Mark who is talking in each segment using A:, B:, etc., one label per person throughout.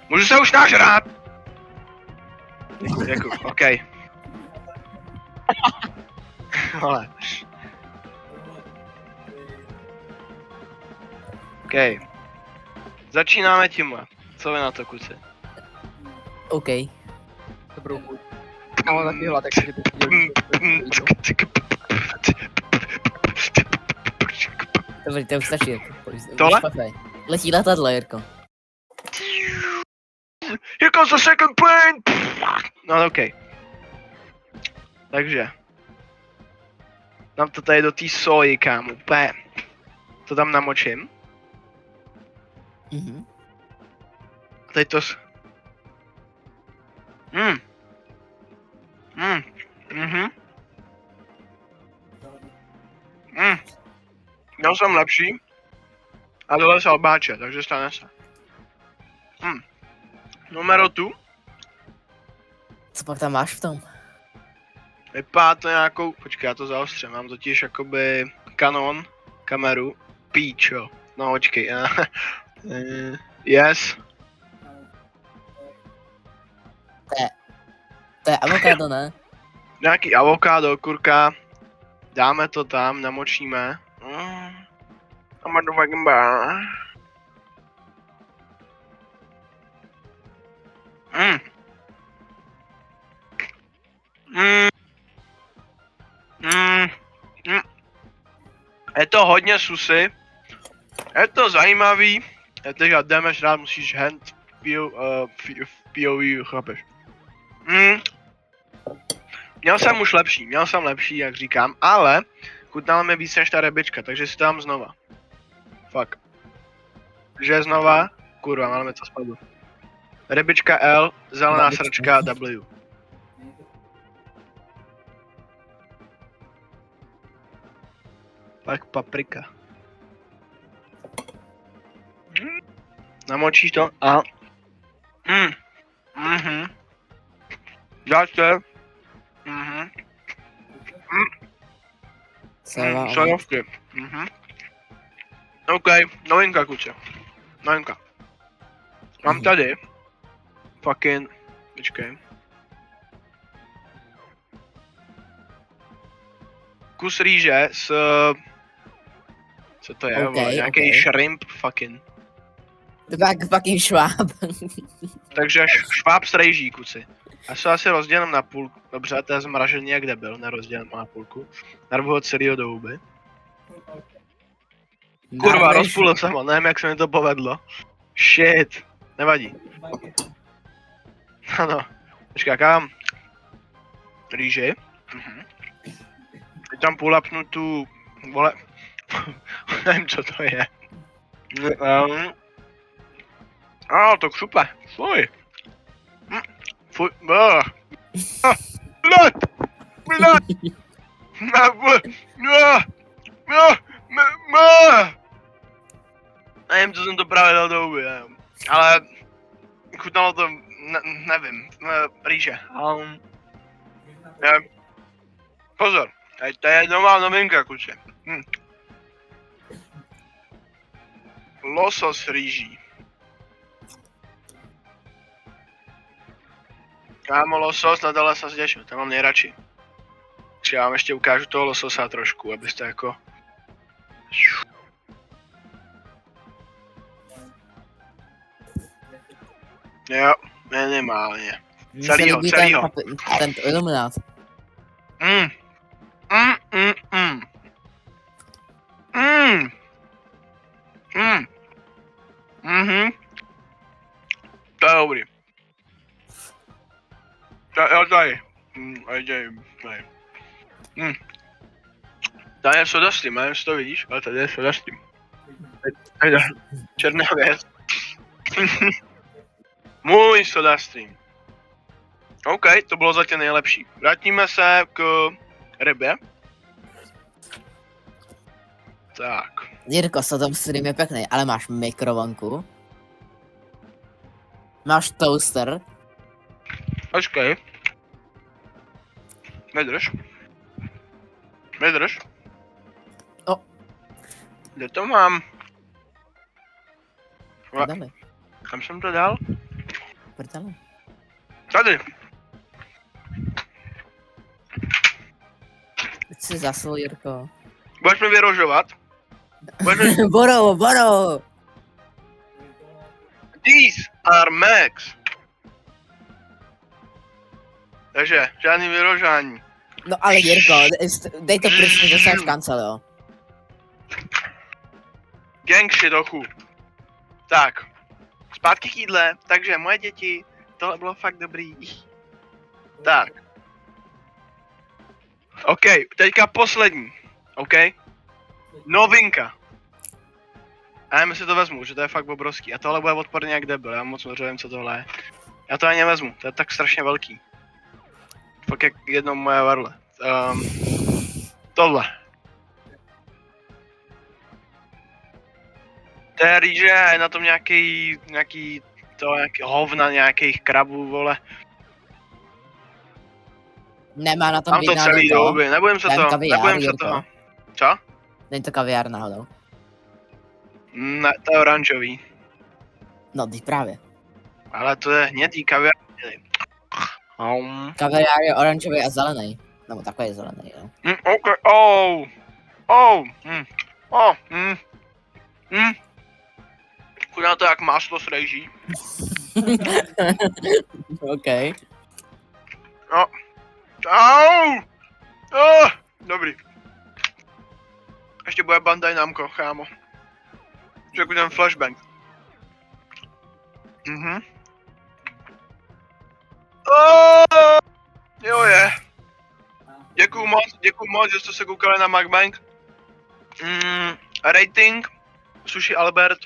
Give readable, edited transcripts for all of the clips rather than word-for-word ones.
A: Můžu se už nažrát! Děkuju, okej. Vole. Okej. Začínáme tímhle. Co vy na to, kluci?
B: OK.
C: Dobrou chuť. Já mám taky hlad, takže bych chtěl
B: Dobrý, to už stačí.
A: Tohle?
B: Letí letadlo, Jirko.
A: Here comes the second plane! No okej. Takže. Dám to tady do té soji, kámo. Úplně. To tam namočím.
B: Mhm.
A: A teď to Měl jsem lepší. A dole se obáče, takže stane se. Numero tu.
B: Co pak tam máš v tom?
A: Vypadá to nějakou, počkej, já to zaostřím, mám totiž jakoby Canon, kameru, píčo. No počkej, yes.
B: To je avokádo, ne?
A: Nějaký avokádo, kurka, dáme to tam, namočíme. A motherfucking bar. Je to hodně susy. Je to zajímavý. Teď jdeme rád, musíš hand POV, chápeš. Měl jsem lepší, jak říkám, ale chutnala mi víc než ta rybička, takže si to dám znova. Fuck. Že znova, kurva, máme to spadlo. Rybička L, zelená sračka W. Pak paprika. Namočíš to a... Dáš to. Sojovky. OK, novinka, kuče. Novinka. Mám tady. Fucking... Počkej. Kus rýže s... Co to je, vole? Nějaký shrimp fucking.
B: Fucking šváb.
A: Takže šváb s rejží, kuci. Já se asi rozdělím na půl. Dobře, to je zmražený jak debil, nerozdělím na půlku. Narvu ho celýho do huby. Kurva, rozpůlil jsem ho, nevím jak se mi to povedlo. Shit, nevadí. Ano, počkej, jak já mám rýži. Teď tam půlapnu tu, vole, nevím co to je. To křupe, fuj. Fuj, nevím, co jsem to právě dal do huby, nevím. Ale chutnalo to, nevím, rýže. Pozor, to je nová novinka, kuče. Losos rýží. Kámo, losos, na tohle se těším, to mám nejradši. Já vám ještě ukážu toho lososa trošku, abyste jako... Jo, minimálně. Celýho.
B: Ten iluminát. To je dobrý. Jo, tady. Tady. Tady je sodastream, nevím, jestli to vidíš, ale tady je sodastream. Tady černá věc. Můj sodastream. OK, to bylo zatím nejlepší. Vrátíme se k rybě. Tak. Jirko, sodastream je pěkný, ale máš mikrovlnku. Máš toaster.
A: Počkej. Vydrž. Kde to mám?
B: Dáme.
A: Kam jsem to dal?
D: prdele.
B: Tady.
D: Co jsi zasul, Jirko?
B: Budeš mi vyrožovat? Budeš mi...
D: Boro!
B: These are Max. Takže, žádný vyrožání.
D: No ale Jirko, dej to pryč, než dostaneš kancel, jo.
B: Gang shit, ochu. Tak. Zpátky k jídle. Takže, moje děti, tohle bylo fakt dobrý. Tak. OK, teďka poslední. OK? Novinka. A já si to vezmu, že to je fakt obrovský. A tohle bude odporně jak debil, já moc nevím, co tohle je. Já to ani nevezmu, to je tak strašně velký. Fakt jak jedno moje varle. Tohle. To je rýže a je na tom nějaký hovna nějakých krabů, vole.
D: Nemá na tom
B: Mám
D: být
B: to
D: náhodou
B: celý
D: to?
B: do huby, nebojím se
D: Ten
B: toho,
D: kaviár,
B: nebojím se
D: Jirko.
B: toho. Co?
D: Není to kaviár náhodou.
B: Ne, to je oranžový.
D: No, teď právě.
B: Ale to je hnědý kaviár.
D: Kaviár je oranžový a zelený. Nebo takový zelený, jo.
B: OK, Chudá to jak máslo s rejží.
D: OK.
B: Dobrý. Ještě bude Bandai Namco, chámo. Řekl ten flashbang. Jo je. Děkuju moc, že jste se koukali na Mukbang. Rating Sushi Albert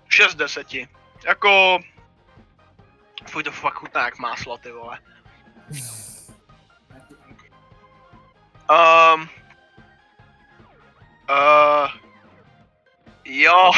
B: 6 z 10. Jako... Fuj, to fakt chutná jak máslo, ty vole. Jo.